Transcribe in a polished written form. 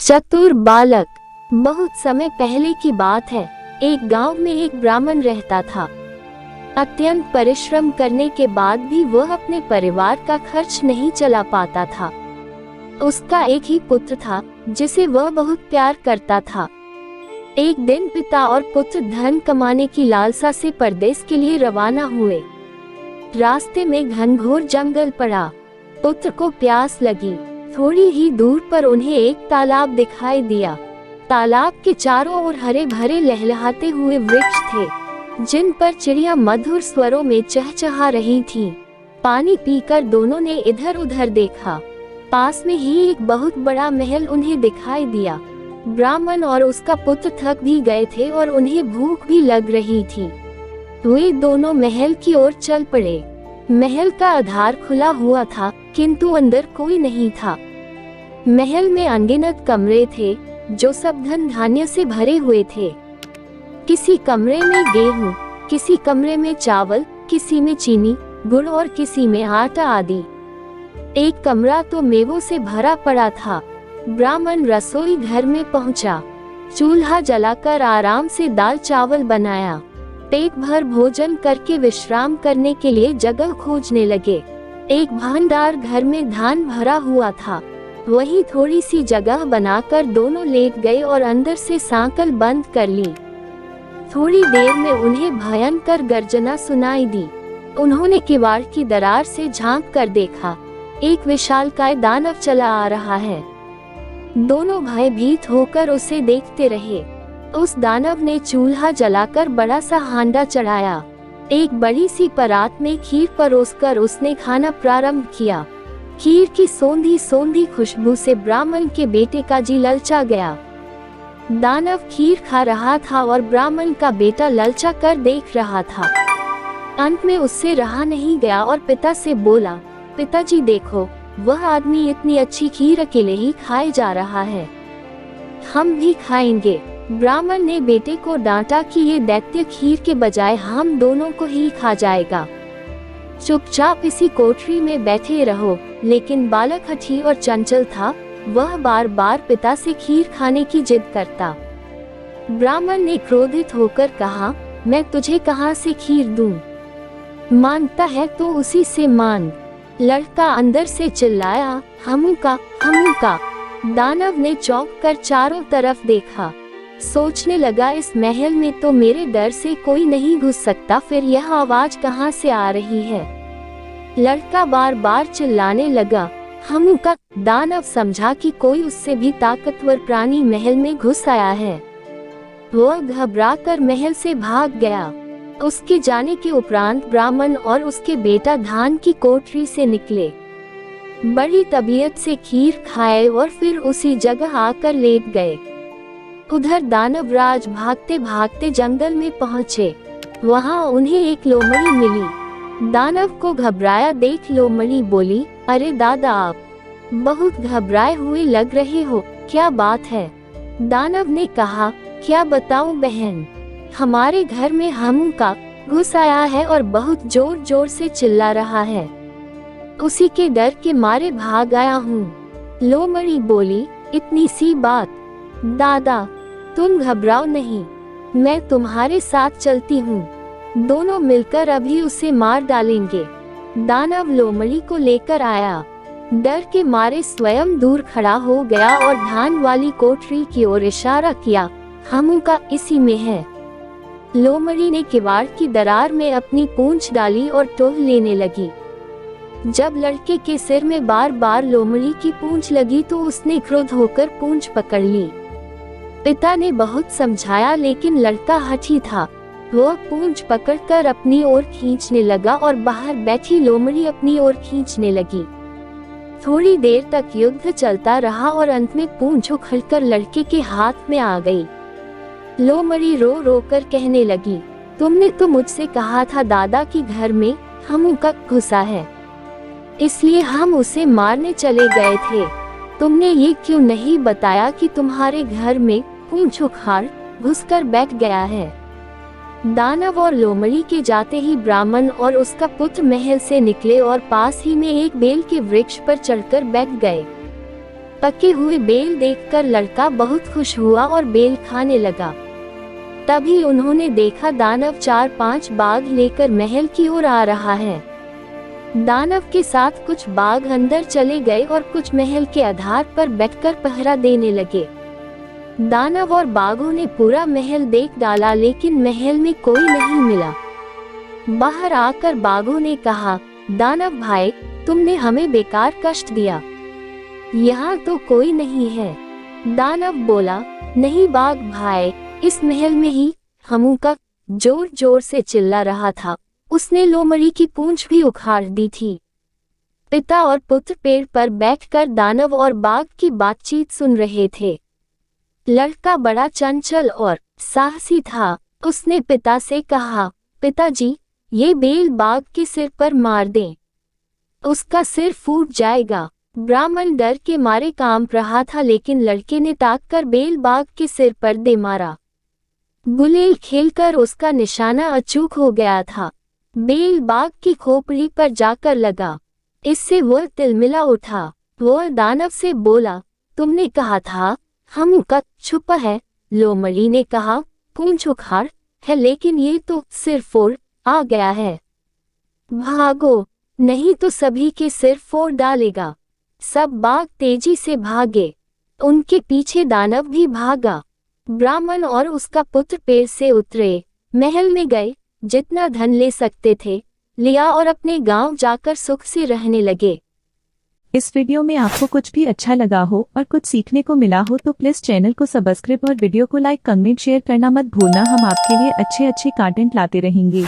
चतुर बालक। बहुत समय पहले की बात है। एक गांव में एक ब्राह्मण रहता था। अत्यंत परिश्रम करने के बाद भी वह अपने परिवार का खर्च नहीं चला पाता था। उसका एक ही पुत्र था जिसे वह बहुत प्यार करता था। एक दिन पिता और पुत्र धन कमाने की लालसा से परदेश के लिए रवाना हुए। रास्ते में घनघोर जंगल पड़ा। पुत्र को प्यास लगी। थोड़ी ही दूर पर उन्हें एक तालाब दिखाई दिया। तालाब के चारों ओर हरे भरे लहलहाते हुए वृक्ष थे, जिन पर चिड़िया मधुर स्वरों में चहचहा रही थीं। पानी पीकर दोनों ने इधर उधर देखा। पास में ही एक बहुत बड़ा महल उन्हें दिखाई दिया। ब्राह्मण और उसका पुत्र थक भी गए थे और उन्हें भूख भी लग रही थी। वे दोनों महल की ओर चल पड़े। महल का आधार खुला हुआ था, किंतु अंदर कोई नहीं था। महल में अनगिनत कमरे थे, जो सब धन धान्य से भरे हुए थे। किसी कमरे में गेहूं, किसी कमरे में चावल, किसी में चीनी, गुड़ और किसी में आटा आदि। एक कमरा तो मेवों से भरा पड़ा था। ब्राह्मण रसोई घर में पहुंचा। चूल्हा जलाकर आराम से दाल चावल बनाया। पेट भर भोजन करके विश्राम करने के लिए जगह खोजने लगे। एक भंडार घर में धान भरा हुआ था। वही थोड़ी सी जगह बनाकर दोनों लेट गए और अंदर से सांकल बंद कर ली। थोड़ी देर में उन्हें भयंकर गर्जना सुनाई दी। उन्होंने किवाड़ की दरार से झांक कर देखा। एक विशालकाय दानव चला आ रहा है। दोनों भयभीत होकर उसे देखते रहे। उस दानव ने चूल्हा जलाकर बड़ा सा हांडा चढ़ाया। एक बड़ी सी परात में खीर परोसकर उसने खाना प्रारंभ किया। खीर की सोंधी सोंधी खुशबू से ब्राह्मण के बेटे का जी ललचा गया। दानव खीर खा रहा था और ब्राह्मण का बेटा ललचा कर देख रहा था। अंत में उससे रहा नहीं गया और पिता से बोला, पिताजी देखो, वह आदमी इतनी अच्छी खीर अकेले ही खाए जा रहा है, हम भी खाएंगे। ब्राह्मण ने बेटे को डांटा कि ये दैत्य खीर के बजाय हम दोनों को ही खा जाएगा। चुपचाप इसी कोठरी में बैठे रहो। लेकिन बालक हठी और चंचल था। वह बार बार पिता से खीर खाने की जिद करता। ब्राह्मण ने क्रोधित होकर कहा, मैं तुझे कहाँ से खीर दूं? मांगता है तो उसी से मांग। लड़का अंदर से चिल्लाया, हमू का। दानव ने चौंक कर चारों तरफ देखा। सोचने लगा, इस महल में तो मेरे डर से कोई नहीं घुस सकता, फिर यह आवाज कहाँ से आ रही है? लड़का बार बार चिल्लाने लगा, हमू का। दानव समझा कि कोई उससे भी ताकतवर प्राणी महल में घुस आया है। वह घबराकर महल से भाग गया। उसके जाने के उपरांत ब्राह्मण और उसके बेटा धान की कोठरी से निकले। बड़ी तबीयत से खीर खाए और फिर उसी जगह आकर लेट गए। उधर दानवराज भागते भागते जंगल में पहुँचे। वहाँ उन्हें एक लोमड़ी मिली। दानव को घबराया देख लोमड़ी बोली, अरे दादा, आप बहुत घबराए हुए लग रहे हो, क्या बात है? दानव ने कहा, क्या बताऊं बहन, हमारे घर में हमू का घुस आया है और बहुत जोर जोर से चिल्ला रहा है। उसी के डर के मारे भाग आया हूँ। लोमड़ी बोली, इतनी सी बात? दादा, तुम घबराओ नहीं, मैं तुम्हारे साथ चलती हूँ। दोनों मिलकर अभी उसे मार डालेंगे। दानव लोमड़ी को लेकर आया। डर के मारे स्वयं दूर खड़ा हो गया और धान वाली कोठरी की ओर इशारा किया, हमू का इसी में है। लोमड़ी ने किवाड़ की दरार में अपनी पूंछ डाली और टोह लेने लगी। जब लड़के के सिर में बार बार लोमड़ी की पूंछ लगी तो उसने क्रोध होकर पूंछ पकड़ ली। पिता ने बहुत समझाया, लेकिन लड़का हठी था। वह पूंछ पकड़कर अपनी ओर खींचने लगा और बाहर बैठी लोमड़ी अपनी ओर खींचने लगी। थोड़ी देर तक युद्ध चलता रहा और अंत में पूंछ उखड़कर लड़के के हाथ में आ गई। लोमड़ी रो रो कर कहने लगी, तुमने तो मुझसे कहा था दादा कि घर में हमू का घुसा है, इसलिए हम उसे मारने चले गए थे। तुमने ये क्यों नहीं बताया कि तुम्हारे घर में पूंछ उखाड़ घुसकर बैठ गया है? दानव और लोमड़ी के जाते ही ब्राह्मण और उसका पुत्र महल से निकले और पास ही में एक बेल के वृक्ष पर चढ़कर बैठ गए। पके हुए बेल देखकर लड़का बहुत खुश हुआ और बेल खाने लगा। तभी उन्होंने देखा दानव 4-5 बाघ लेकर महल की ओर आ रहा है। दानव के साथ कुछ बाघ अंदर चले गए और कुछ महल के आधार पर बैठकर पहरा देने लगे। दानव और बाघों ने पूरा महल देख डाला, लेकिन महल में कोई नहीं मिला। बाहर आकर बाघों ने कहा, दानव भाई, तुमने हमें बेकार कष्ट दिया, यहाँ तो कोई नहीं है। दानव बोला, नहीं बाघ भाई, इस महल में ही हमूका जोर जोर से चिल्ला रहा था, उसने लोमड़ी की पूंछ भी उखाड़ दी थी। पिता और पुत्र पेड़ पर बैठकर दानव और बाघ की बातचीत सुन रहे थे। लड़का बड़ा चंचल और साहसी था। उसने पिता से कहा, पिताजी, ये बेल बाघ के सिर पर मार दें, उसका सिर फूट जाएगा। ब्राह्मण डर के मारे कांप रहा था, लेकिन लड़के ने ताककर बेल बाघ के सिर पर दे मारा। गुलेल खेलकर उसका निशाना अचूक हो गया था। बेल बाघ की खोपड़ी पर जाकर लगा। इससे वह तिलमिला उठा। वह दानव से बोला, तुमने कहा था हमूका छुपा है। लोमड़ी ने कहा, पूंछ उखाड़ है, लेकिन ये तो सिर फोड़ आ गया है। भागो, नहीं तो सभी के सिर फोड़ डालेगा। सब बाघ तेजी से भागे। उनके पीछे दानव भी भागा। ब्राह्मण और उसका पुत्र पेड़ से उतरे, महल में गए, जितना धन ले सकते थे लिया और अपने गांव जाकर सुख से रहने लगे। इस वीडियो में आपको कुछ भी अच्छा लगा हो और कुछ सीखने को मिला हो तो प्लीज चैनल को सब्सक्राइब और वीडियो को लाइक, कमेंट, शेयर करना मत भूलना। हम आपके लिए अच्छे कंटेंट लाते रहेंगे।